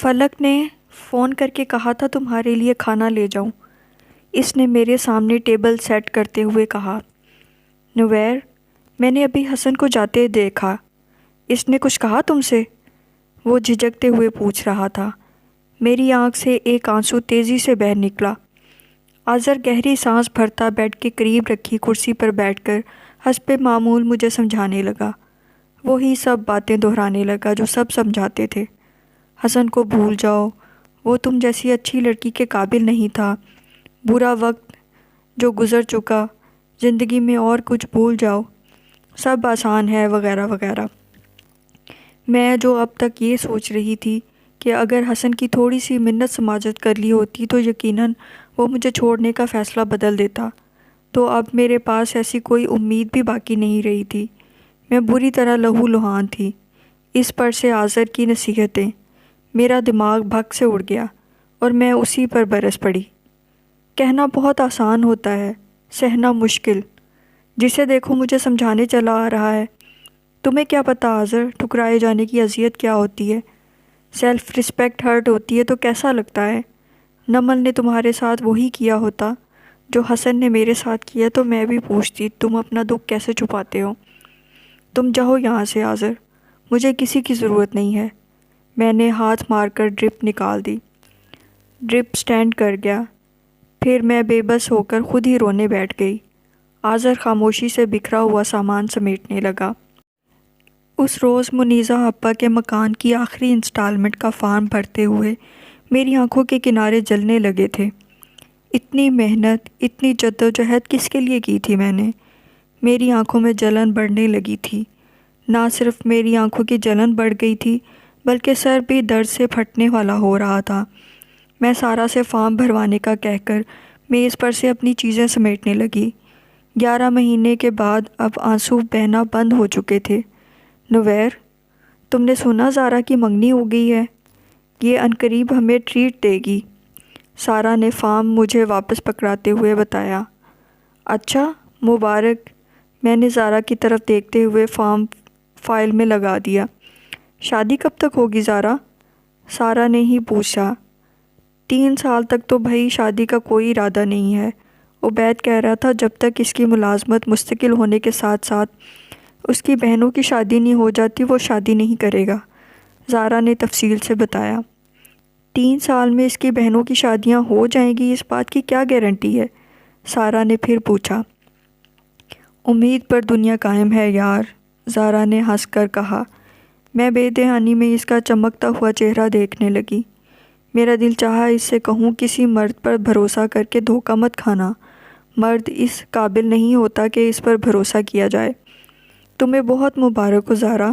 فلک نے فون کر کے کہا تھا تمہارے لیے کھانا لے جاؤں۔ اس نے میرے سامنے ٹیبل سیٹ کرتے ہوئے کہا۔ نویر، میں نے ابھی حسن کو جاتے دیکھا، اس نے کچھ کہا تم سے؟ وہ جھجکتے ہوئے پوچھ رہا تھا۔ میری آنکھ سے ایک آنسو تیزی سے بہہ نکلا۔ آذر گہری سانس بھرتا بیڈ کے قریب رکھی کرسی پر بیٹھ کر حسب معمول مجھے سمجھانے لگا۔ وہی سب باتیں دہرانے لگا جو سب سمجھاتے تھے۔ حسن کو بھول جاؤ، وہ تم جیسی اچھی لڑکی کے قابل نہیں تھا، برا وقت جو گزر چکا، زندگی میں اور کچھ بھول جاؤ، سب آسان ہے وغیرہ وغیرہ۔ میں جو اب تک یہ سوچ رہی تھی کہ اگر حسن کی تھوڑی سی منت سماجت کر لی ہوتی تو یقیناً وہ مجھے چھوڑنے کا فیصلہ بدل دیتا، تو اب میرے پاس ایسی کوئی امید بھی باقی نہیں رہی تھی۔ میں بری طرح لہو لہان تھی۔ اس پر سے آذر کی نصیحتیں، میرا دماغ بھگ سے اڑ گیا اور میں اسی پر برس پڑی۔ کہنا بہت آسان ہوتا ہے، سہنا مشکل۔ جسے دیکھو مجھے سمجھانے چلا آ رہا ہے۔ تمہیں کیا پتہ آذر، ٹھکرائے جانے کی اذیت کیا ہوتی ہے؟ سیلف رسپیکٹ ہرٹ ہوتی ہے تو کیسا لگتا ہے؟ نمل نے تمہارے ساتھ وہی کیا ہوتا جو حسن نے میرے ساتھ کیا تو میں بھی پوچھتی تم اپنا دکھ کیسے چھپاتے ہو؟ تم جاؤ یہاں سے آذر، مجھے کسی کی ضرورت نہیں ہے۔ میں نے ہاتھ مار کر ڈرپ نکال دی۔ ڈرپ سٹینڈ کر گیا۔ پھر میں بے بس ہو کر خود ہی رونے بیٹھ گئی۔ آذر خاموشی سے بکھرا ہوا سامان سمیٹنے لگا۔ اس روز منیزہ ابا کے مکان کی آخری انسٹالمنٹ کا فارم بھرتے ہوئے میری آنکھوں کے کنارے جلنے لگے تھے۔ اتنی محنت، اتنی جدوجہد کس کے لیے کی تھی میں نے؟ میری آنکھوں میں جلن بڑھنے لگی تھی۔ نہ صرف میری آنکھوں کی جلن بڑھ گئی تھی بلکہ سر بھی درد سے پھٹنے والا ہو رہا تھا۔ میں سارا سے فارم بھروانے کا کہہ کر میز پر سے اپنی چیزیں سمیٹنے لگی۔ 11 مہینے کے بعد اب آنسو بہنا بند ہو چکے تھے۔ نویر، تم نے سنا زارا کی منگنی ہو گئی ہے؟ یہ عنقریب ہمیں ٹریٹ دے گی، سارا نے فارم مجھے واپس پکڑاتے ہوئے بتایا۔ اچھا، مبارک، میں نے زارا کی طرف دیکھتے ہوئے فارم فائل میں لگا دیا۔ شادی کب تک ہوگی زارا؟ سارا نے ہی پوچھا۔ 3 سال تک تو بھائی شادی کا کوئی ارادہ نہیں ہے۔ عبید کہہ رہا تھا جب تک اس کی ملازمت مستقل ہونے کے ساتھ ساتھ اس کی بہنوں کی شادی نہیں ہو جاتی وہ شادی نہیں کرے گا، زارا نے تفصیل سے بتایا۔ 3 سال میں اس کی بہنوں کی شادیاں ہو جائیں گی اس بات کی کیا گارنٹی ہے؟ سارا نے پھر پوچھا۔ امید پر دنیا قائم ہے یار، زارا نے ہنس کر کہا۔ میں بے دہانی میں اس کا چمکتا ہوا چہرہ دیکھنے لگی۔ میرا دل چاہا اس سے کہوں کسی مرد پر بھروسہ کر کے دھوکہ مت کھانا، مرد اس قابل نہیں ہوتا کہ اس پر بھروسہ کیا جائے۔ تمہیں بہت مبارک ہو زارا،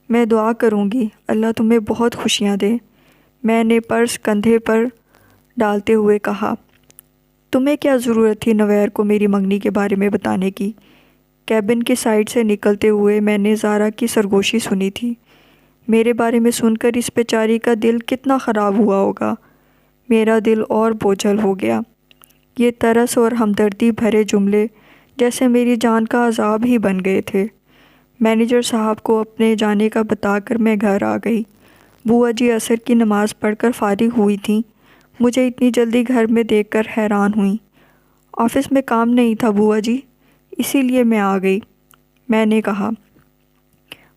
میں دعا کروں گی اللہ تمہیں بہت خوشیاں دے، میں نے پرس کندھے پر ڈالتے ہوئے کہا۔ تمہیں کیا ضرورت تھی نویر کو میری منگنی کے بارے میں بتانے کی؟ کیبن کی سائڈ سے نکلتے ہوئے میں نے زارا کی سرگوشی سنی تھی۔ میرے بارے میں سن کر اس بیچاری کا دل کتنا خراب ہوا ہوگا۔ میرا دل اور بوجھل ہو گیا۔ یہ ترس اور ہمدردی بھرے جملے جیسے میری جان کا عذاب ہی بن گئے تھے۔ مینیجر صاحب کو اپنے جانے کا بتا کر میں گھر آ گئی۔ بوا جی عصر کی نماز پڑھ کر فارغ ہوئی تھیں، مجھے اتنی جلدی گھر میں دیکھ کر حیران ہوئیں۔ آفس میں کام نہیں تھا بوا جی، اسی لیے میں آ گئی، میں نے کہا۔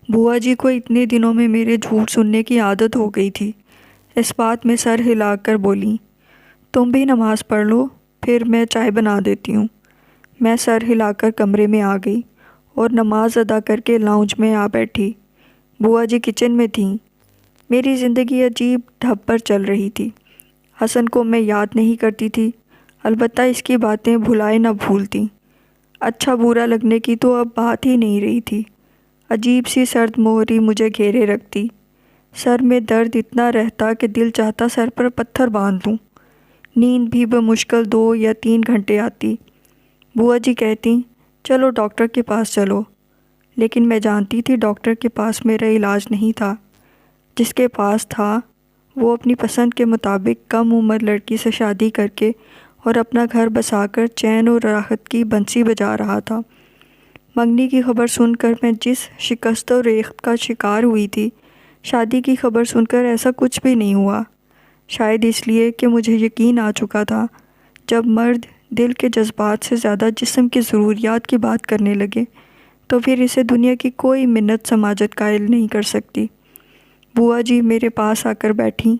بوا جی کو اتنے دنوں میں میرے جھوٹ سننے کی عادت ہو گئی تھی۔ اس بات میں سر ہلا کر بولی، تم بھی نماز پڑھ لو پھر میں چائے بنا دیتی ہوں۔ میں سر ہلا کر کمرے میں آ گئی اور نماز ادا کر کے لاؤنج میں آ بیٹھی۔ بوا جی کچن میں تھیں۔ میری زندگی عجیب ڈھب پر چل رہی تھی۔ حسن کو میں یاد نہیں کرتی تھی، البتہ اس کی باتیں بھلائے نہ بھولتی۔ اچھا برا لگنے کی تو اب بات ہی نہیں رہی تھی۔ عجیب سی سرد مہری مجھے گھیرے رکھتی۔ سر میں درد اتنا رہتا کہ دل چاہتا سر پر پتھر باندھ دوں۔ نیند بھی بمشکل 2 یا 3 گھنٹے آتی۔ بوا جی کہتی، چلو ڈاکٹر کے پاس چلو، لیکن میں جانتی تھی ڈاکٹر کے پاس میرا علاج نہیں تھا۔ جس کے پاس تھا وہ اپنی پسند کے مطابق کم عمر لڑکی سے شادی کر کے اور اپنا گھر بسا کر چین اور راحت کی بنسی بجا رہا تھا۔ منگنی کی خبر سن کر میں جس شکست و ریخت کا شکار ہوئی تھی، شادی کی خبر سن کر ایسا کچھ بھی نہیں ہوا، شاید اس لیے کہ مجھے یقین آ چکا تھا جب مرد دل کے جذبات سے زیادہ جسم کی ضروریات کی بات کرنے لگے تو پھر اسے دنیا کی کوئی منت سماجت قائل نہیں کر سکتی۔ بوا جی میرے پاس آ کر بیٹھیں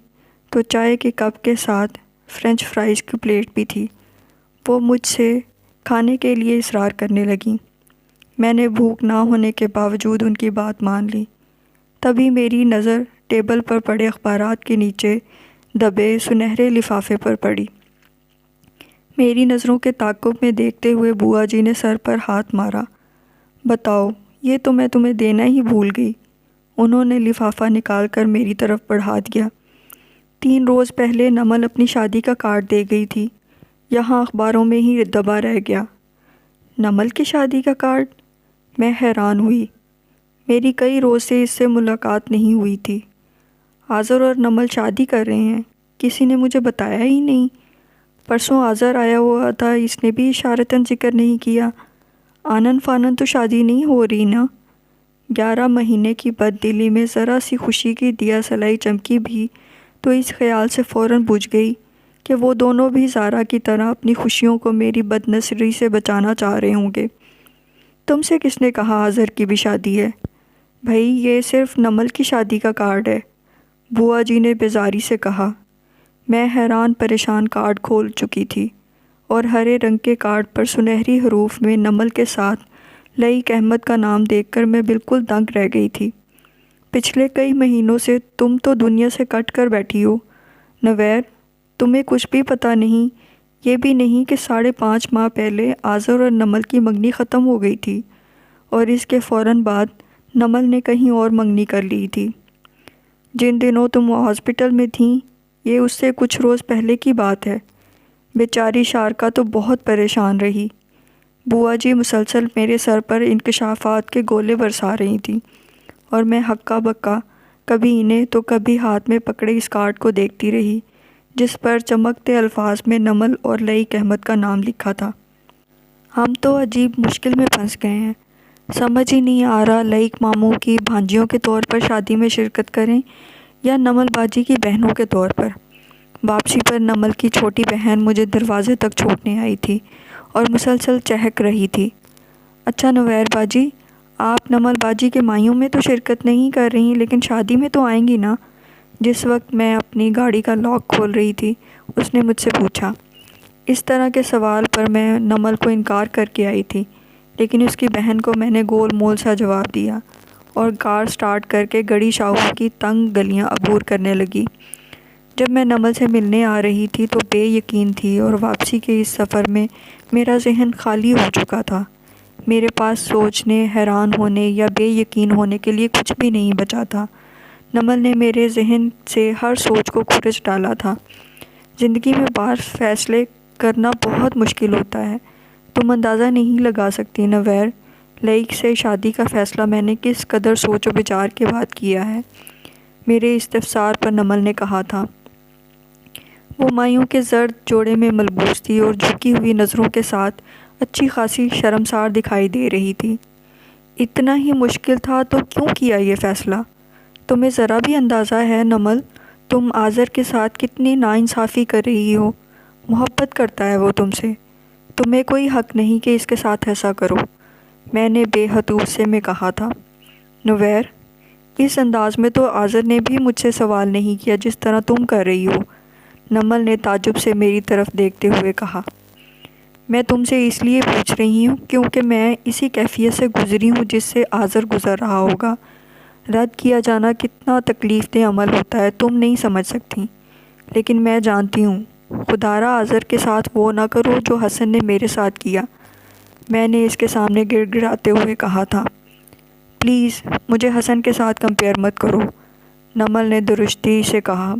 تو چائے کے کپ کے ساتھ فرینچ فرائز کی پلیٹ بھی تھی۔ وہ مجھ سے کھانے کے لیے اصرار کرنے لگیں۔ میں نے بھوک نہ ہونے کے باوجود ان کی بات مان لی۔ تبھی میری نظر ٹیبل پر پڑے اخبارات کے نیچے دبے سنہرے لفافے پر پڑی۔ میری نظروں کے تعاقب میں دیکھتے ہوئے بوا جی نے سر پر ہاتھ مارا۔ بتاؤ، یہ تو میں تمہیں دینا ہی بھول گئی۔ انہوں نے لفافہ نکال کر میری طرف بڑھا دیا۔ 3 روز پہلے نمل اپنی شادی کا کارڈ دے گئی تھی، یہاں اخباروں میں ہی دبا رہ گیا۔ نمل کی شادی کا کارڈ؟ میں حیران ہوئی، میری کئی روز سے اس سے ملاقات نہیں ہوئی تھی۔ آذر اور نمل شادی کر رہے ہیں، کسی نے مجھے بتایا ہی نہیں۔ پرسوں آذر آیا ہوا تھا، اس نے بھی اشارتاً ذکر نہیں کیا۔ آنن فانن تو شادی نہیں ہو رہی نا؟ 11 مہینے کی بد دلی میں ذرا سی خوشی کی دیا سلائی چمکی بھی تو اس خیال سے فوراً بجھ گئی کہ وہ دونوں بھی زارا کی طرح اپنی خوشیوں کو میری بد نصری سے بچانا چاہ رہے ہوں گے۔ تم سے کس نے کہا آذر کی بھی شادی ہے؟ بھائی یہ صرف نمل کی شادی کا کارڈ ہے، بوا جی نے بیزاری سے کہا۔ میں حیران پریشان کارڈ کھول چکی تھی اور ہرے رنگ کے کارڈ پر سنہری حروف میں نمل کے ساتھ لئیک احمد کا نام دیکھ کر میں بالکل دنگ رہ گئی تھی۔ پچھلے کئی مہینوں سے تم تو دنیا سے کٹ کر بیٹھی ہو نویر، تمہیں کچھ بھی پتہ نہیں، یہ بھی نہیں کہ 5.5 ماہ پہلے آذر اور نمل کی منگنی ختم ہو گئی تھی اور اس کے فوراً بعد نمل نے کہیں اور منگنی کر لی تھی۔ جن دنوں تم ہاسپٹل میں تھیں یہ اس سے کچھ روز پہلے کی بات ہے۔ بیچاری شارکا تو بہت پریشان رہی۔ بوا جی مسلسل میرے سر پر انکشافات کے گولے برسا رہی تھیں اور میں ہکا بکا کبھی انہیں تو کبھی ہاتھ میں پکڑے اس کارڈ کو دیکھتی رہی جس پر چمکتے الفاظ میں نمل اور لئیک احمد کا نام لکھا تھا۔ ہم تو عجیب مشکل میں پھنس گئے ہیں، سمجھ ہی نہیں آ رہا لئیک ماموں کی بھانجیوں کے طور پر شادی میں شرکت کریں یا نمل باجی کی بہنوں کے طور پر۔ واپسی پر نمل کی چھوٹی بہن مجھے دروازے تک چھوڑنے آئی تھی اور مسلسل چہک رہی تھی۔ اچھا نویر باجی، آپ نمل باجی کے مائیوں میں تو شرکت نہیں کر رہی لیکن شادی میں تو آئیں گی نا؟ جس وقت میں اپنی گاڑی کا لاک کھول رہی تھی اس نے مجھ سے پوچھا۔ اس طرح کے سوال پر میں نمل کو انکار کر کے آئی تھی لیکن اس کی بہن کو میں نے گول مول سا جواب دیا اور کار سٹارٹ کر کے گڑی شاہو کی تنگ گلیاں عبور کرنے لگی۔ جب میں نمل سے ملنے آ رہی تھی تو بے یقین تھی اور واپسی کے اس سفر میں میرا ذہن خالی ہو چکا تھا۔ میرے پاس سوچنے، حیران ہونے یا بے یقین ہونے کے لیے کچھ بھی نہیں بچا تھا۔ نمل نے میرے ذہن سے ہر سوچ کو کھرچ ڈالا تھا۔ زندگی میں بار فیصلے کرنا بہت مشکل ہوتا ہے، تم اندازہ نہیں لگا سکتی نویر، لئیک سے شادی کا فیصلہ میں نے کس قدر سوچ و بچار کے بعد کیا ہے۔ میرے استفسار پر نمل نے کہا تھا۔ وہ مائیوں کے زرد جوڑے میں ملبوس تھی اور جھکی ہوئی نظروں کے ساتھ اچھی خاصی شرمسار دکھائی دے رہی تھی۔ اتنا ہی مشکل تھا تو کیوں کیا یہ فیصلہ؟ تمہیں ذرا بھی اندازہ ہے نمل، تم آذر کے ساتھ کتنی ناانصافی کر رہی ہو؟ محبت کرتا ہے وہ تم سے، تمہیں کوئی حق نہیں کہ اس کے ساتھ ایسا کرو، میں نے بے حد غصے میں کہا تھا۔ نویر، اس انداز میں تو آذر نے بھی مجھ سے سوال نہیں کیا جس طرح تم کر رہی ہو، نمل نے تعجب سے میری طرف دیکھتے ہوئے کہا۔ میں تم سے اس لیے پوچھ رہی ہوں کیونکہ میں اسی کیفیت سے گزری ہوں جس سے آذر گزر رہا ہوگا۔ رد کیا جانا کتنا تکلیف دہ عمل ہوتا ہے تم نہیں سمجھ سکتی، لیکن میں جانتی ہوں۔ خدارا آذر کے ساتھ وہ نہ کرو جو حسن نے میرے ساتھ کیا، میں نے اس کے سامنے گڑ گڑاتے ہوئے کہا تھا۔ پلیز مجھے حسن کے ساتھ کمپیئر مت کرو، نمل نے درشتی سے کہا۔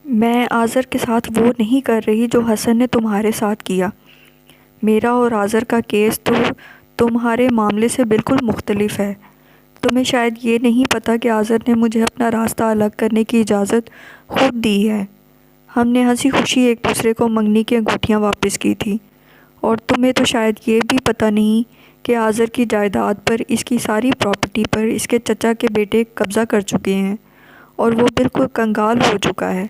میں آذر کے ساتھ وہ نہیں کر رہی جو حسن نے تمہارے ساتھ کیا۔ میرا اور آذر کا کیس تو تمہارے معاملے سے بالکل مختلف ہے۔ تمہیں شاید یہ نہیں پتہ کہ آذر نے مجھے اپنا راستہ الگ کرنے کی اجازت خود دی ہے۔ ہم نے ہنسی خوشی ایک دوسرے کو منگنی کی انگوٹھیاں واپس کی تھی، اور تمہیں تو شاید یہ بھی پتہ نہیں کہ آذر کی جائیداد پر، اس کی ساری پراپرٹی پر اس کے چچا کے بیٹے قبضہ کر چکے ہیں اور وہ بالکل کنگال ہو چکا ہے۔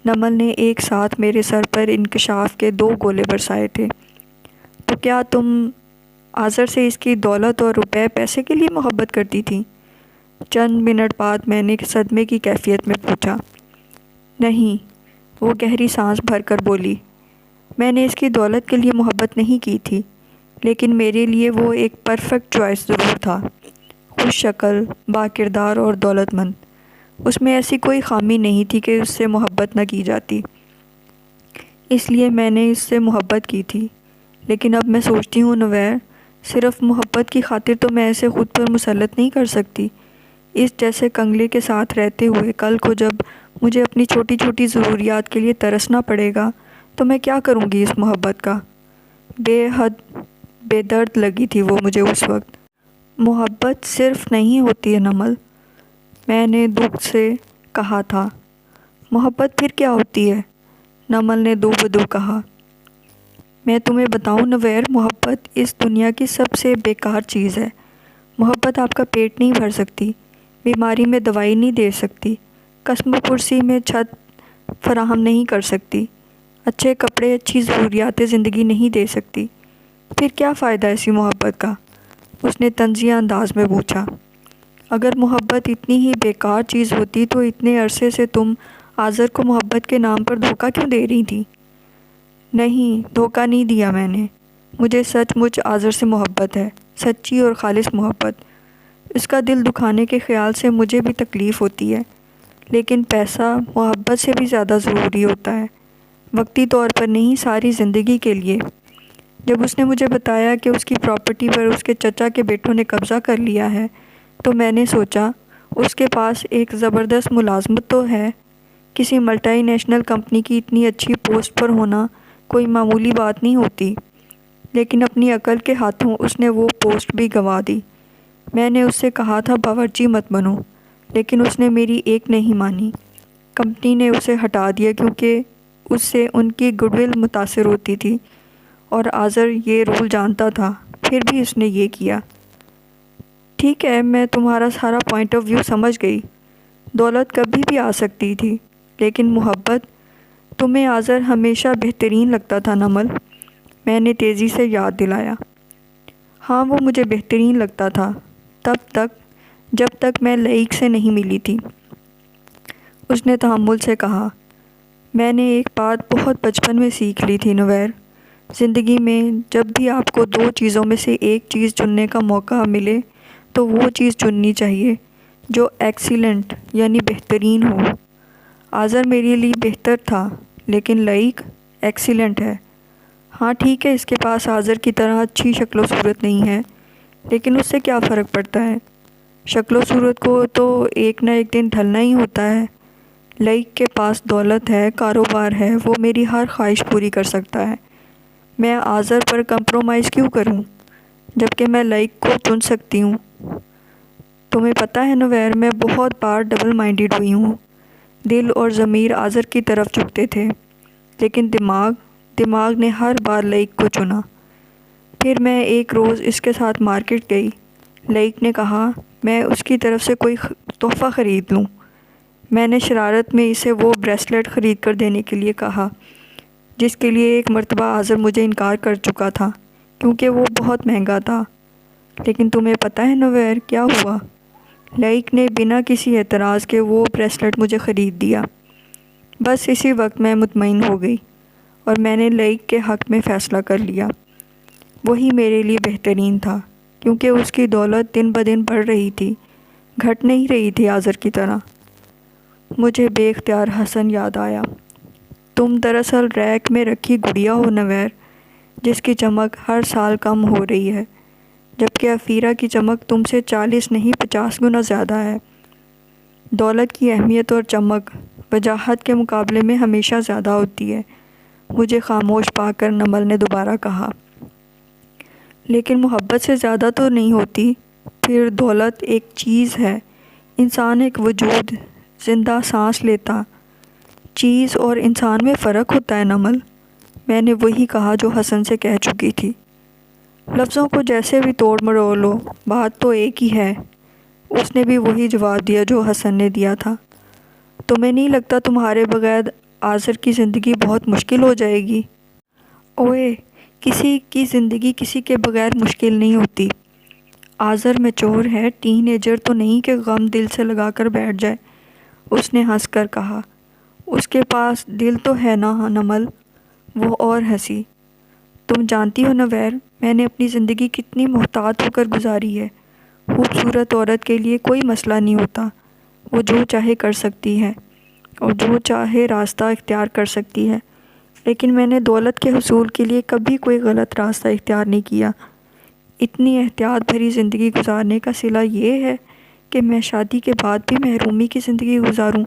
نمل نے ایک ساتھ میرے سر پر انکشاف کے 2 گولے برسائے تھے۔ تو کیا تم آذر سے اس کی دولت اور روپے پیسے کے لیے محبت کرتی تھی؟ چند منٹ بعد میں نے صدمے کی کیفیت میں پوچھا۔ نہیں، وہ گہری سانس بھر کر بولی، میں نے اس کی دولت کے لیے محبت نہیں کی تھی، لیکن میرے لیے وہ ایک پرفیکٹ چوائس ضرور تھا۔ خوش شکل، با کردار اور دولت مند۔ اس میں ایسی کوئی خامی نہیں تھی کہ اس سے محبت نہ کی جاتی۔ اس لیے میں نے اس سے محبت کی تھی۔ لیکن اب میں سوچتی ہوں نویر، صرف محبت کی خاطر تو میں اسے خود پر مسلط نہیں کر سکتی۔ اس جیسے کنگلے کے ساتھ رہتے ہوئے کل کو جب مجھے اپنی چھوٹی چھوٹی ضروریات کے لیے ترسنا پڑے گا تو میں کیا کروں گی اس محبت کا؟ بے حد بے درد لگی تھی وہ مجھے اس وقت۔ محبت صرف نہیں ہوتی ہے نمل، میں نے دکھ سے کہا تھا۔ محبت پھر کیا ہوتی ہے؟ نمل نے دو بدو کہا۔ میں تمہیں بتاؤں نویر، محبت اس دنیا کی سب سے بیکار چیز ہے۔ محبت آپ کا پیٹ نہیں بھر سکتی، بیماری میں دوائی نہیں دے سکتی، قسم و پرسی میں چھت فراہم نہیں کر سکتی، اچھے کپڑے، اچھی ضروریات زندگی نہیں دے سکتی۔ پھر کیا فائدہ ایسی محبت کا؟ اس نے طنزیہ انداز میں پوچھا۔ اگر محبت اتنی ہی بیکار چیز ہوتی تو اتنے عرصے سے تم آذر کو محبت کے نام پر دھوکہ کیوں دے رہی تھی؟ نہیں، دھوکہ نہیں دیا میں نے۔ مجھے سچ مچ آذر سے محبت ہے، سچی اور خالص محبت۔ اس کا دل دکھانے کے خیال سے مجھے بھی تکلیف ہوتی ہے، لیکن پیسہ محبت سے بھی زیادہ ضروری ہوتا ہے، وقتی طور پر نہیں، ساری زندگی کے لیے۔ جب اس نے مجھے بتایا کہ اس کی پراپرٹی پر اس کے چچا کے بیٹوں نے قبضہ کر لیا ہے تو میں نے سوچا اس کے پاس ایک زبردست ملازمت تو ہے، کسی ملٹی نیشنل کمپنی کی اتنی اچھی پوسٹ پر ہونا کوئی معمولی بات نہیں ہوتی، لیکن اپنی عقل کے ہاتھوں اس نے وہ پوسٹ بھی گنوا دی۔ میں نے اس سے کہا تھا باورچی مت بنو، لیکن اس نے میری ایک نہیں مانی۔ کمپنی نے اسے ہٹا دیا کیونکہ اس سے ان کی گڈ ول متاثر ہوتی تھی، اور آذر یہ رول جانتا تھا، پھر بھی اس نے یہ کیا۔ ٹھیک ہے، میں تمہارا سارا پوائنٹ آف ویو سمجھ گئی۔ دولت کبھی بھی آ سکتی تھی، لیکن محبت؟ تمہیں آذر ہمیشہ بہترین لگتا تھا نمل، میں نے تیزی سے یاد دلایا۔ ہاں، وہ مجھے بہترین لگتا تھا، تب تک جب تک میں لئیک سے نہیں ملی تھی، اس نے تحمل سے کہا۔ میں نے ایک بات بہت بچپن میں سیکھ لی تھی نویر، زندگی میں جب بھی آپ کو 2 چیزوں میں سے ایک چیز چننے کا موقع ملے تو وہ چیز چننی چاہیے جو ایکسیلنٹ یعنی بہترین ہو۔ آذر میرے لیے بہتر تھا، لیکن لئیک ایکسیلنٹ ہے۔ ہاں ٹھیک ہے، اس کے پاس آذر کی طرح اچھی شکل و صورت نہیں ہے، لیکن اس سے کیا فرق پڑتا ہے؟ شکل و صورت کو تو ایک نہ ایک دن ڈھلنا ہی ہوتا ہے۔ لئیک کے پاس دولت ہے، کاروبار ہے، وہ میری ہر خواہش پوری کر سکتا ہے۔ میں آذر پر کمپرومائز کیوں کروں جبکہ میں لئیک کو چن سکتی ہوں؟ تمہیں پتہ ہے نویر، میں بہت بار ڈبل مائنڈیڈ ہوئی ہوں۔ دل اور ضمیر آذر کی طرف جھکتے تھے، لیکن دماغ نے ہر بار لئیک کو چنا۔ پھر میں ایک روز اس کے ساتھ مارکیٹ گئی۔ لئیک نے کہا میں اس کی طرف سے کوئی تحفہ خرید لوں۔ میں نے شرارت میں اسے وہ بریسلٹ خرید کر دینے کے لیے کہا جس کے لیے ایک مرتبہ آذر مجھے انکار کر چکا تھا کیونکہ وہ بہت مہنگا تھا۔ لیکن تمہیں پتہ ہے نویر کیا ہوا؟ لئیک نے بنا کسی اعتراض کے وہ بریسلٹ مجھے خرید دیا۔ بس اسی وقت میں مطمئن ہو گئی اور میں نے لئیک کے حق میں فیصلہ کر لیا۔ وہی میرے لیے بہترین تھا، کیونکہ اس کی دولت دن بدن بڑھ رہی تھی، گھٹ نہیں رہی تھی آذر کی طرح۔ مجھے بے اختیار حسن یاد آیا۔ تم دراصل ریک میں رکھی گڑیا ہو نویر، جس کی چمک ہر سال کم ہو رہی ہے، جبکہ افیرہ کی چمک تم سے 40 نہیں 50 گنا زیادہ ہے۔ دولت کی اہمیت اور چمک وجاہت کے مقابلے میں ہمیشہ زیادہ ہوتی ہے، مجھے خاموش پا کر نمل نے دوبارہ کہا۔ لیکن محبت سے زیادہ تو نہیں ہوتی۔ پھر دولت ایک چیز ہے، انسان ایک وجود، زندہ سانس لیتا چیز، اور انسان میں فرق ہوتا ہے نمل۔ میں نے وہی کہا جو حسن سے کہہ چکی تھی۔ لفظوں کو جیسے بھی توڑ مروڑ لو، بات تو ایک ہی ہے۔ اس نے بھی وہی جواب دیا جو حسن نے دیا تھا۔ تمہیں نہیں لگتا تمہارے بغیر آذر کی زندگی بہت مشکل ہو جائے گی؟ اوئے، کسی کی زندگی کسی کے بغیر مشکل نہیں ہوتی۔ آذر میچور ہے، ٹین ایجر تو نہیں کہ غم دل سے لگا کر بیٹھ جائے، اس نے ہنس کر کہا۔ اس کے پاس دل تو ہے نا نمل، وہ اور ہنسی۔ تم جانتی ہو نویر، میں نے اپنی زندگی کتنی محتاط ہو کر گزاری ہے۔ خوبصورت عورت کے لیے کوئی مسئلہ نہیں ہوتا، وہ جو چاہے کر سکتی ہے اور جو چاہے راستہ اختیار کر سکتی ہے، لیکن میں نے دولت کے حصول کے لیے کبھی کوئی غلط راستہ اختیار نہیں کیا۔ اتنی احتیاط بھری زندگی گزارنے کا صلہ یہ ہے کہ میں شادی کے بعد بھی محرومی کی زندگی گزاروں،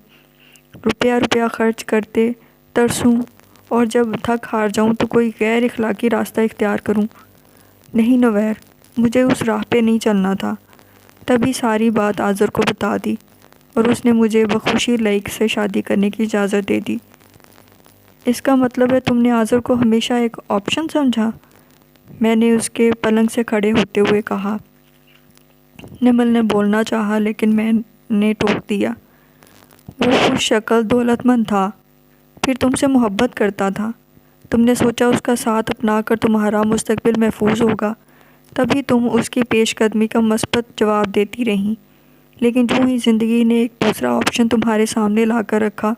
روپیہ خرچ کرتے ترسوں اور جب تھک ہار جاؤں تو کوئی غیر اخلاقی راستہ اختیار کروں۔ نہیں نویر، مجھے اس راہ پہ نہیں چلنا تھا۔ تبھی ساری بات آذر کو بتا دی اور اس نے مجھے بخوشی لائق سے شادی کرنے کی اجازت دے دی۔ اس کا مطلب ہے تم نے آذر کو ہمیشہ ایک آپشن سمجھا؟ میں نے اس کے پلنگ سے کھڑے ہوتے ہوئے کہا۔ نمل نے بولنا چاہا لیکن میں نے ٹوک دیا۔ وہ خوش شکل دولت مند تھا، پھر تم سے محبت کرتا تھا، تم نے سوچا اس کا ساتھ اپنا کر تمہارا مستقبل محفوظ ہوگا، تبھی تم اس کی پیش قدمی کا مثبت جواب دیتی رہیں، لیکن جو ہی زندگی نے ایک دوسرا آپشن تمہارے سامنے لا کر رکھا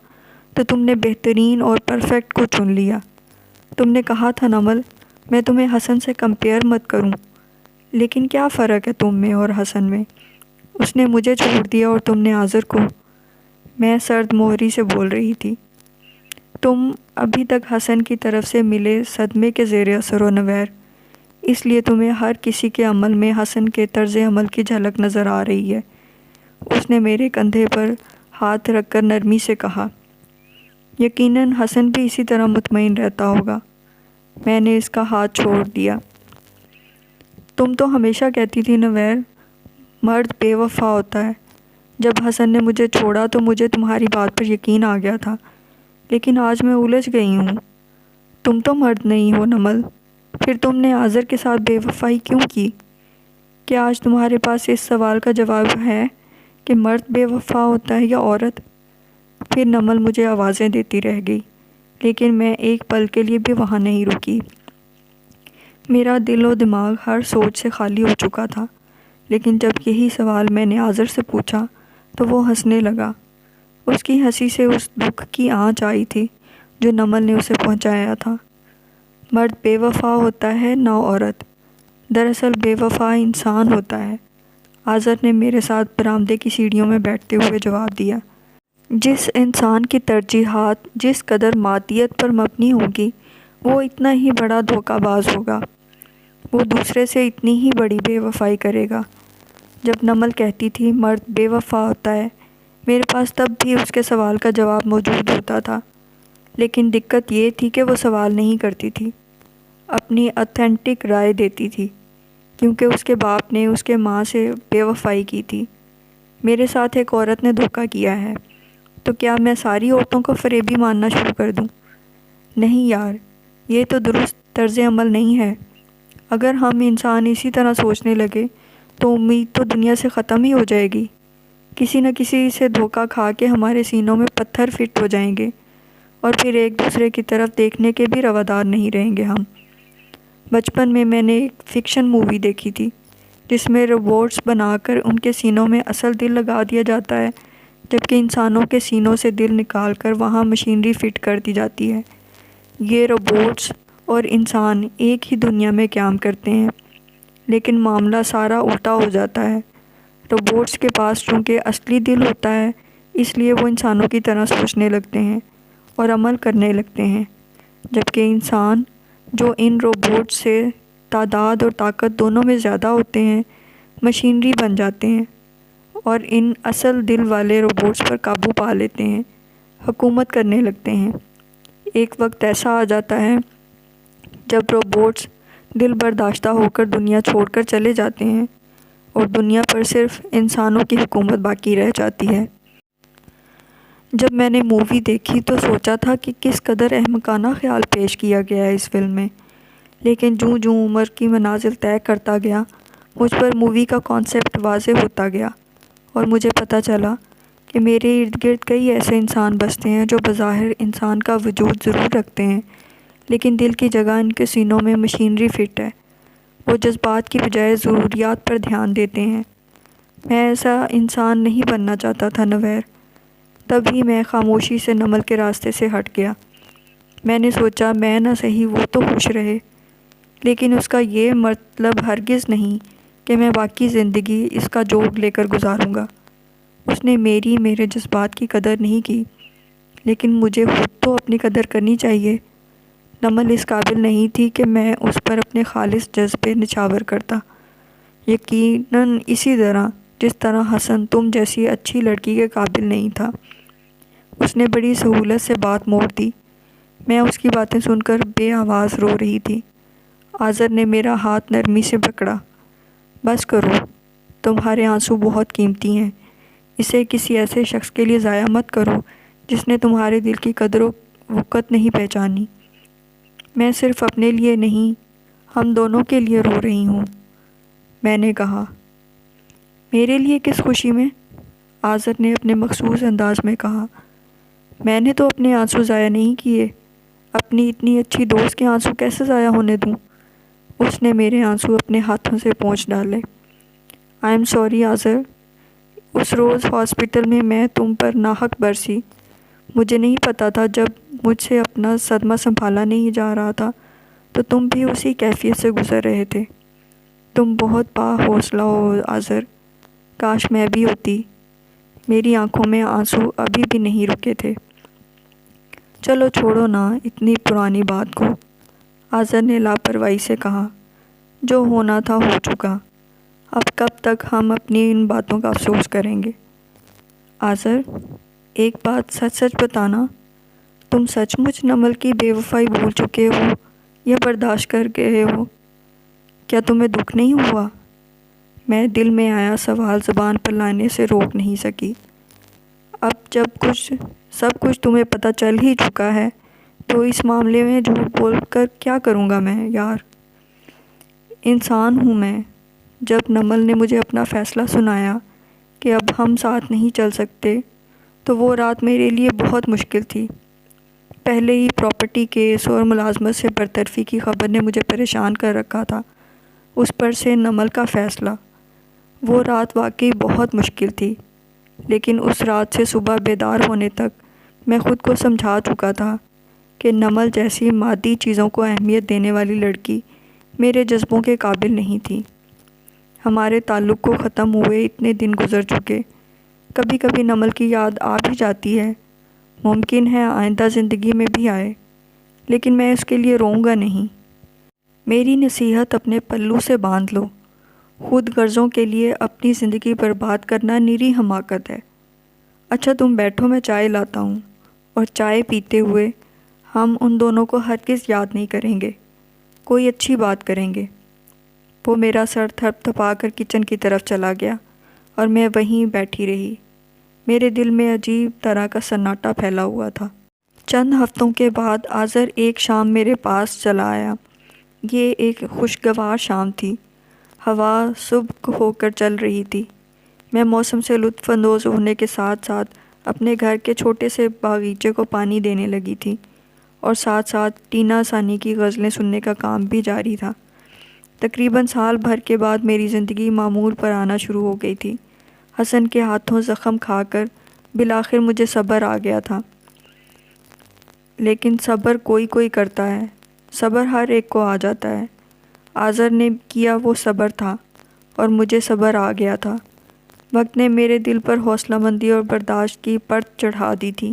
تو تم نے بہترین اور پرفیکٹ کو چن لیا۔ تم نے کہا تھا نمل، میں تمہیں حسن سے کمپیئر مت کروں، لیکن کیا فرق ہے تم میں اور حسن میں؟ اس نے مجھے چھوڑ دیا اور تم نے آذر کو۔ میں سرد مہری سے بول رہی تھی۔ تم ابھی تک حسن کی طرف سے ملے صدمے کے زیر اثر ہو نویر، اس لیے تمہیں ہر کسی کے عمل میں حسن کے طرز عمل کی جھلک نظر آ رہی ہے۔ اس نے میرے کندھے پر ہاتھ رکھ کر نرمی سے کہا۔ یقیناً حسن بھی اسی طرح مطمئن رہتا ہوگا۔ میں نے اس کا ہاتھ چھوڑ دیا۔ تم تو ہمیشہ کہتی تھی نویر، مرد بے وفا ہوتا ہے۔ جب حسن نے مجھے چھوڑا تو مجھے تمہاری بات پر یقین آ گیا تھا، لیکن آج میں الجھ گئی ہوں۔ تم تو مرد نہیں ہو نمل، پھر تم نے آذر کے ساتھ بے وفائی کیوں کی؟ کیا آج تمہارے پاس اس سوال کا جواب ہے کہ مرد بے وفا ہوتا ہے یا عورت؟ پھر نمل مجھے آوازیں دیتی رہ گئی، لیکن میں ایک پل کے لیے بھی وہاں نہیں رکی۔ میرا دل و دماغ ہر سوچ سے خالی ہو چکا تھا، لیکن جب یہی سوال میں نے آذر سے پوچھا تو وہ ہنسنے لگا۔ اس کی ہنسی سے اس دکھ کی آنچ آئی تھی جو نمل نے اسے پہنچایا تھا۔ مرد بے وفا ہوتا ہے نہ عورت، دراصل بے وفا انسان ہوتا ہے، آذر نے میرے ساتھ برآمدے کی سیڑھیوں میں بیٹھتے ہوئے جواب دیا۔ جس انسان کی ترجیحات جس قدر مادیت پر مبنی ہوگی وہ اتنا ہی بڑا دھوکہ باز ہوگا، وہ دوسرے سے اتنی ہی بڑی بے وفائی کرے گا۔ جب نمل کہتی تھی مرد بے وفا ہوتا ہے، میرے پاس تب بھی اس کے سوال کا جواب موجود ہوتا تھا، لیکن دقت یہ تھی کہ وہ سوال نہیں کرتی تھی، اپنی اتھینٹک رائے دیتی تھی، کیونکہ اس کے باپ نے اس کے ماں سے بے وفائی کی تھی۔ میرے ساتھ ایک عورت نے دھوکہ کیا ہے، تو کیا میں ساری عورتوں کو فریبی ماننا شروع کر دوں؟ نہیں یار، یہ تو درست طرز عمل نہیں ہے۔ اگر ہم انسان اسی طرح سوچنے لگے تو امید تو دنیا سے ختم ہی ہو جائے گی۔ کسی نہ کسی سے دھوکہ کھا کے ہمارے سینوں میں پتھر فٹ ہو جائیں گے اور پھر ایک دوسرے کی طرف دیکھنے کے بھی روادار نہیں رہیں گے ہم۔ بچپن میں نے ایک فکشن مووی دیکھی تھی جس میں روبوٹس بنا کر ان کے سینوں میں اصل دل لگا دیا جاتا ہے، جبکہ انسانوں کے سینوں سے دل نکال کر وہاں مشینری فٹ کر دی جاتی ہے۔ یہ روبوٹس اور انسان ایک ہی دنیا میں قیام کرتے ہیں، لیکن معاملہ سارا الٹا ہو جاتا ہے۔ روبوٹس کے پاس چونکہ اصلی دل ہوتا ہے، اس لیے وہ انسانوں کی طرح سوچنے لگتے ہیں اور عمل کرنے لگتے ہیں، جبکہ انسان جو ان روبوٹس سے تعداد اور طاقت دونوں میں زیادہ ہوتے ہیں، مشینری بن جاتے ہیں اور ان اصل دل والے روبوٹس پر قابو پا لیتے ہیں، حکومت کرنے لگتے ہیں۔ ایک وقت ایسا آ جاتا ہے جب روبوٹس دل برداشتہ ہو کر دنیا چھوڑ کر چلے جاتے ہیں اور دنیا پر صرف انسانوں کی حکومت باقی رہ جاتی ہے۔ جب میں نے مووی دیکھی تو سوچا تھا کہ کس قدر احمقانہ خیال پیش کیا گیا ہے اس فلم میں، لیکن جوں جوں عمر کی منازل طے کرتا گیا، مجھ پر مووی کا کانسیپٹ واضح ہوتا گیا اور مجھے پتہ چلا کہ میرے ارد گرد کئی ایسے انسان بستے ہیں جو بظاہر انسان کا وجود ضرور رکھتے ہیں، لیکن دل کی جگہ ان کے سینوں میں مشینری فٹ ہے۔ وہ جذبات کی بجائے ضروریات پر دھیان دیتے ہیں۔ میں ایسا انسان نہیں بننا چاہتا تھا نویر۔ تب ہی میں خاموشی سے نمل کے راستے سے ہٹ گیا۔ میں نے سوچا میں نہ صحیح وہ تو خوش رہے، لیکن اس کا یہ مطلب ہرگز نہیں کہ میں باقی زندگی اس کا جوگ لے کر گزاروں گا۔ اس نے میرے جذبات کی قدر نہیں کی، لیکن مجھے خود تو اپنی قدر کرنی چاہیے۔ نمل اس قابل نہیں تھی کہ میں اس پر اپنے خالص جذبے نچھاور کرتا، یقیناً اسی طرح جس طرح حسن تم جیسی اچھی لڑکی کے قابل نہیں تھا۔ اس نے بڑی سہولت سے بات موڑ دی۔ میں اس کی باتیں سن کر بے آواز رو رہی تھی۔ آذر نے میرا ہاتھ نرمی سے پکڑا۔ بس کرو، تمہارے آنسو بہت قیمتی ہیں، اسے کسی ایسے شخص کے لیے ضائع مت کرو جس نے تمہارے دل کی قدر و وقت نہیں پہچانی۔ میں صرف اپنے لیے نہیں، ہم دونوں کے لیے رو رہی ہوں، میں نے کہا۔ میرے لیے کس خوشی میں؟ آذر نے اپنے مخصوص انداز میں کہا۔ میں نے تو اپنے آنسو ضائع نہیں کیے، اپنی اتنی اچھی دوست کے آنسو کیسے ضائع ہونے دوں؟ اس نے میرے آنسو اپنے ہاتھوں سے پونچھ ڈالے۔ آئی ایم سوری آذر، اس روز ہاسپٹل میں تم پر ناحق برسی۔ مجھے نہیں پتہ تھا، جب مجھ سے اپنا صدمہ سنبھالا نہیں جا رہا تھا تو تم بھی اسی کیفیت سے گزر رہے تھے۔ تم بہت با حوصلہ ہو آذر، کاش میں بھی ہوتی۔ میری آنکھوں میں آنسو ابھی بھی نہیں رکے تھے۔ چلو چھوڑو نا اتنی پرانی بات کو، آذر نے لاپرواہی سے کہا۔ جو ہونا تھا ہو چکا، اب کب تک ہم اپنی ان باتوں کا افسوس کریں گے؟ آذر، ایک بات سچ سچ بتانا، تم سچ مچ نمل کی بے وفائی بھول چکے ہو یا برداشت کر گئے ہو؟ کیا تمہیں دکھ نہیں ہوا؟ میں دل میں آیا سوال زبان پر لانے سے روک نہیں سکی۔ اب جب سب کچھ تمہیں پتہ چل ہی چکا ہے تو اس معاملے میں جھوٹ بول کر کیا کروں گا میں یار؟ انسان ہوں میں۔ جب نمل نے مجھے اپنا فیصلہ سنایا کہ اب ہم ساتھ نہیں چل سکتے تو وہ رات میرے لیے بہت مشکل تھی۔ پہلے ہی پراپرٹی کیس اور ملازمت سے برطرفی کی خبر نے مجھے پریشان کر رکھا تھا، اس پر سے نمل کا فیصلہ۔ وہ رات واقعی بہت مشکل تھی، لیکن اس رات سے صبح بیدار ہونے تک میں خود کو سمجھا چکا تھا کہ نمل جیسی مادی چیزوں کو اہمیت دینے والی لڑکی میرے جذبوں کے قابل نہیں تھی۔ ہمارے تعلق کو ختم ہوئے اتنے دن گزر چکے، کبھی کبھی نمل کی یاد آ بھی جاتی ہے، ممکن ہے آئندہ زندگی میں بھی آئے، لیکن میں اس کے لیے روؤں گا نہیں۔ میری نصیحت اپنے پلو سے باندھ لو، خود غرضوں کے لیے اپنی زندگی برباد کرنا نری حماقت ہے۔ اچھا تم بیٹھو، میں چائے لاتا ہوں، اور چائے پیتے ہوئے ہم ان دونوں کو ہرگز یاد نہیں کریں گے، کوئی اچھی بات کریں گے۔ وہ میرا سر تھپ تھپا کر کچن کی طرف چلا گیا اور میں وہیں بیٹھی رہی۔ میرے دل میں عجیب طرح کا سناٹا پھیلا ہوا تھا۔ چند ہفتوں کے بعد آذر ایک شام میرے پاس چلا آیا۔ یہ ایک خوشگوار شام تھی، ہوا صبح ہو کر چل رہی تھی۔ میں موسم سے لطف اندوز ہونے کے ساتھ ساتھ اپنے گھر کے چھوٹے سے باغیچے کو پانی دینے لگی تھی، اور ساتھ ساتھ ٹینا ثانی کی غزلیں سننے کا کام بھی جاری تھا۔ تقریباً سال بھر کے بعد میری زندگی معمول پر آنا شروع ہو گئی تھی۔ حسن کے ہاتھوں زخم کھا کر بالآخر مجھے صبر آ گیا تھا، لیکن صبر کوئی کرتا ہے، صبر ہر ایک کو آ جاتا ہے۔ آذر نے کیا وہ صبر تھا، اور مجھے صبر آ گیا تھا۔ وقت نے میرے دل پر حوصلہ مندی اور برداشت کی پرت چڑھا دی تھی۔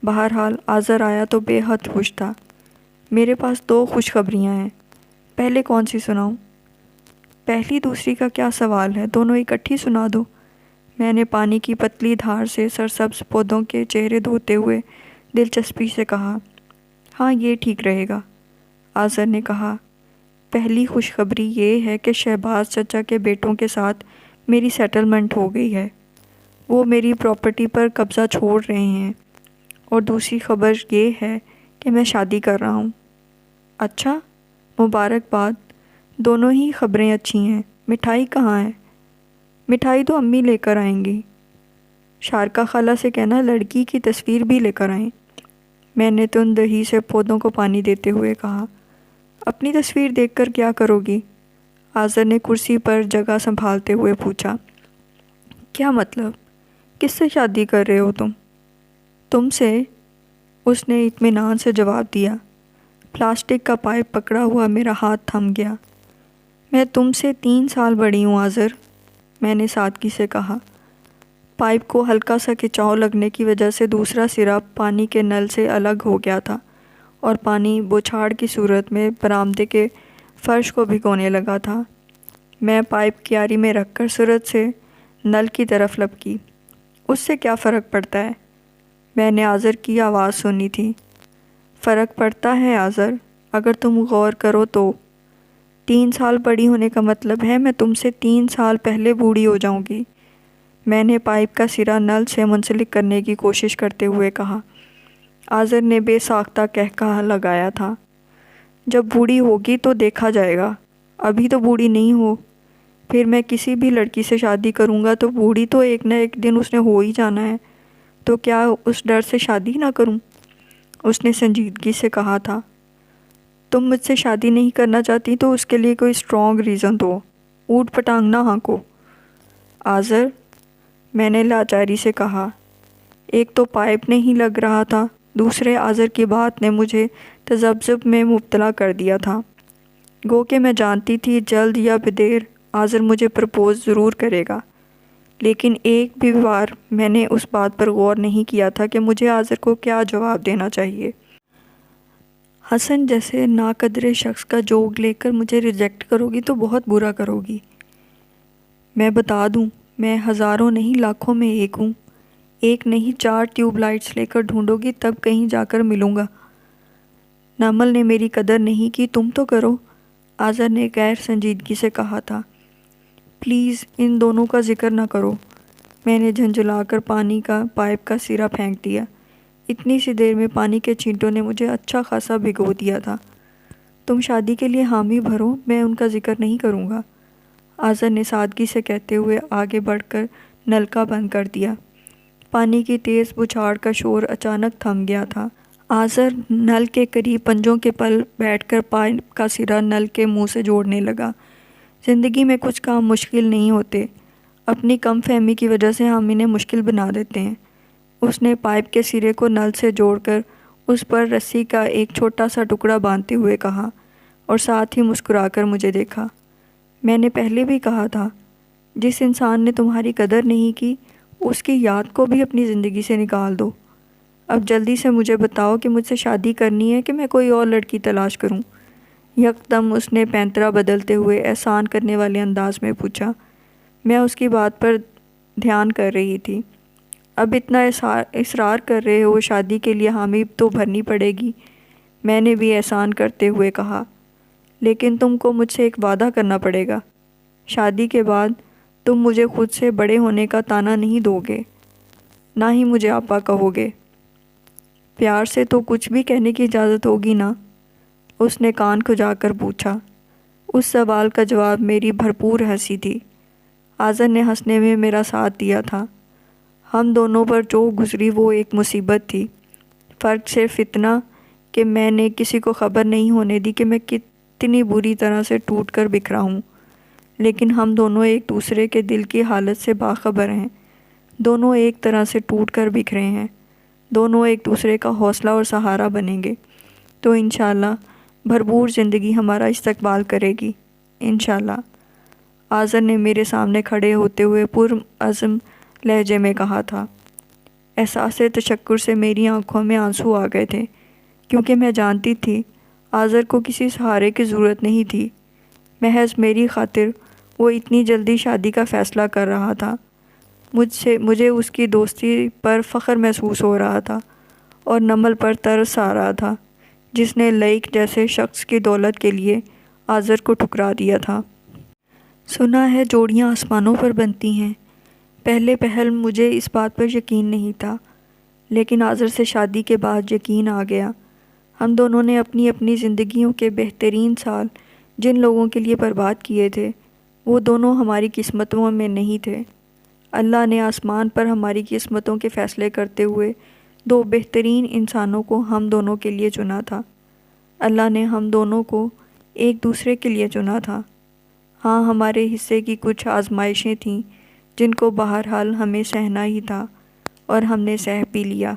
بہرحال آذر آیا تو بے حد خوش تھا۔ میرے پاس 2 خوشخبریاں ہیں، پہلے کون سی سناؤں؟ پہلی دوسری کا کیا سوال ہے، دونوں اکٹھی سنا دو۔ میں نے پانی کی پتلی دھار سے سرسبز پودوں کے چہرے دھوتے ہوئے دلچسپی سے کہا۔ ہاں یہ ٹھیک رہے گا، آذر نے کہا۔ پہلی خوشخبری یہ ہے کہ شہباز چچا کے بیٹوں کے ساتھ میری سیٹلمنٹ ہو گئی ہے، وہ میری پراپرٹی پر قبضہ چھوڑ رہے ہیں، اور دوسری خبر یہ ہے کہ میں شادی کر رہا ہوں۔ اچھا، مبارکباد، دونوں ہی خبریں اچھی ہیں۔ مٹھائی کہاں ہے؟ مٹھائی تو امی لے کر آئیں گی۔ شارکا خالہ سے کہنا لڑکی کی تصویر بھی لے کر آئیں۔ میں نے تندہی سے پودوں کو پانی دیتے ہوئے کہا۔ اپنی تصویر دیکھ کر کیا کرو گی؟ آذر نے کرسی پر جگہ سنبھالتے ہوئے پوچھا۔ کیا مطلب؟ کس سے شادی کر رہے ہو تم؟ تم سے، اس نے اطمینان سے جواب دیا۔ پلاسٹک کا پائپ پکڑا ہوا میرا ہاتھ تھم گیا۔ میں تم سے 3 سال بڑی ہوں آذر، میں نے سادگی سے کہا۔ پائپ کو ہلکا سا کھچاؤ لگنے کی وجہ سے دوسرا سرا پانی کے نل سے الگ ہو گیا تھا اور پانی بوچھاڑ کی صورت میں برآمدے کے فرش کو بھگونے لگا تھا۔ میں پائپ کیاری میں رکھ کر سرعت سے نل کی طرف لپکی۔ اس سے کیا فرق پڑتا ہے؟ میں نے آذر کی آواز سنی تھی۔ فرق پڑتا ہے آذر، اگر تم غور کرو تو۔ 3 سال بڑی ہونے کا مطلب ہے میں تم سے 3 سال پہلے بوڑھی ہو جاؤں گی، میں نے پائپ کا سرا نل سے منسلک کرنے کی کوشش کرتے ہوئے کہا۔ آذر نے بے ساختہ قہقہہ لگایا تھا۔ جب بوڑھی ہوگی تو دیکھا جائے گا، ابھی تو بوڑھی نہیں ہو۔ پھر میں کسی بھی لڑکی سے شادی کروں گا تو بوڑھی تو ایک نہ ایک دن اس نے ہو ہی جانا ہے، تو کیا اس ڈر سے شادی نہ کروں؟ اس نے سنجیدگی سے کہا تھا۔ تم مجھ سے شادی نہیں کرنا چاہتی تو اس کے لیے کوئی اسٹرانگ ریزن دو، اوٹ پٹانگ نہ ہانکو۔ آذر، میں نے لاچاری سے کہا۔ ایک تو پائپ نہیں لگ رہا تھا، دوسرے آذر کی بات نے مجھے تذبذب میں مبتلا کر دیا تھا۔ گو کہ میں جانتی تھی جلد یا بدیر آذر مجھے پرپوز ضرور کرے گا، لیکن ایک بھی بار میں نے اس بات پر غور نہیں کیا تھا کہ مجھے آذر کو کیا جواب دینا چاہیے۔ حسن جیسے ناقدر شخص کا جوگ لے کر مجھے ریجیکٹ کرو گی تو بہت برا کرو گی۔ میں بتا دوں، میں ہزاروں نہیں لاکھوں میں ایک ہوں، ایک نہیں 4 ٹیوب لائٹس لے کر ڈھونڈو گی تب کہیں جا کر ملوں گا۔ نمل نے میری قدر نہیں کی، تم تو کرو، آذر نے غیر سنجیدگی سے کہا تھا۔ پلیز ان دونوں کا ذکر نہ کرو، میں نے جھنجھلا کر پانی کا پائپ کا سرا پھینک دیا۔ اتنی سی دیر میں پانی کے چھینٹوں نے مجھے اچھا خاصا بھگو دیا تھا۔ تم شادی کے لیے حامی بھرو، میں ان کا ذکر نہیں کروں گا، آذر نے سادگی سے کہتے ہوئے آگے بڑھ کر نلکا بند کر دیا۔ پانی کی تیز بچھاڑ کا شور اچانک تھم گیا تھا۔ آذر نل کے قریب پنجوں کے پل بیٹھ کر پائپ کا سرا نل کے منہ سے جوڑنے لگا۔ زندگی میں کچھ کام مشکل نہیں ہوتے، اپنی کم فہمی کی وجہ سے ہم انہیں مشکل بنا دیتے ہیں۔ اس نے پائپ کے سرے کو نل سے جوڑ کر اس پر رسی کا ایک چھوٹا سا ٹکڑا باندھتے ہوئے کہا اور ساتھ ہی مسکرا کر مجھے دیکھا۔ میں نے پہلے بھی کہا تھا، جس انسان نے تمہاری قدر نہیں کی اس کی یاد کو بھی اپنی زندگی سے نکال دو۔ اب جلدی سے مجھے بتاؤ کہ مجھ سے شادی کرنی ہے کہ میں کوئی اور لڑکی تلاش کروں؟ یکدم اس نے پینترا بدلتے ہوئے احسان کرنے والے انداز میں پوچھا۔ میں اس کی بات پر دھیان کر رہی تھی۔ اب اتنا اصرار کر رہے ہو، شادی کے لیے حامی تو بھرنی پڑے گی، میں نے بھی احسان کرتے ہوئے کہا۔ لیکن تم کو مجھ سے ایک وعدہ کرنا پڑے گا، شادی کے بعد تم مجھے خود سے بڑے ہونے کا طعنہ نہیں دو گے، نہ ہی مجھے آپا کہو گے۔ پیار سے تو کچھ بھی کہنے کی اجازت ہوگی نا؟ اس نے کان کھجا کر پوچھا۔ اس سوال کا جواب میری بھرپور ہنسی تھی۔ آذر نے ہنسنے میں میرا ساتھ دیا تھا۔ ہم دونوں پر جو گزری وہ ایک مصیبت تھی، فرق صرف اتنا کہ میں نے کسی کو خبر نہیں ہونے دی کہ میں کتنی بری طرح سے ٹوٹ کر بکھرا ہوں، لیکن ہم دونوں ایک دوسرے کے دل کی حالت سے باخبر ہیں، دونوں ایک طرح سے ٹوٹ کر بکھرے ہیں، دونوں ایک دوسرے کا حوصلہ اور سہارا بنیں گے تو انشاءاللہ بھرپور زندگی ہمارا استقبال کرے گی، انشاءاللہ، آذر نے میرے سامنے کھڑے ہوتے ہوئے پرعزم لہجے میں کہا تھا۔ احساس تشکر سے میری آنکھوں میں آنسو آ گئے تھے، کیونکہ میں جانتی تھی آذر کو کسی سہارے کی ضرورت نہیں تھی، محض میری خاطر وہ اتنی جلدی شادی کا فیصلہ کر رہا تھا۔ مجھے اس کی دوستی پر فخر محسوس ہو رہا تھا اور نمل پر ترس آ رہا تھا، جس نے لائق جیسے شخص کی دولت کے لیے آذر کو ٹھکرا دیا تھا۔ سنا ہے جوڑیاں آسمانوں پر بنتی ہیں، پہلے پہل مجھے اس بات پر یقین نہیں تھا، لیکن آذر سے شادی کے بعد یقین آ گیا۔ ہم دونوں نے اپنی اپنی زندگیوں کے بہترین سال جن لوگوں کے لیے برباد کیے تھے، وہ دونوں ہماری قسمتوں میں نہیں تھے۔ اللہ نے آسمان پر ہماری قسمتوں کے فیصلے کرتے ہوئے 2 بہترین انسانوں کو ہم دونوں کے لیے چنا تھا۔ اللہ نے ہم دونوں کو ایک دوسرے کے لیے چنا تھا۔ ہاں، ہمارے حصے کی کچھ آزمائشیں تھیں جن کو بہرحال ہمیں سہنا ہی تھا، اور ہم نے سہ بھی لیا۔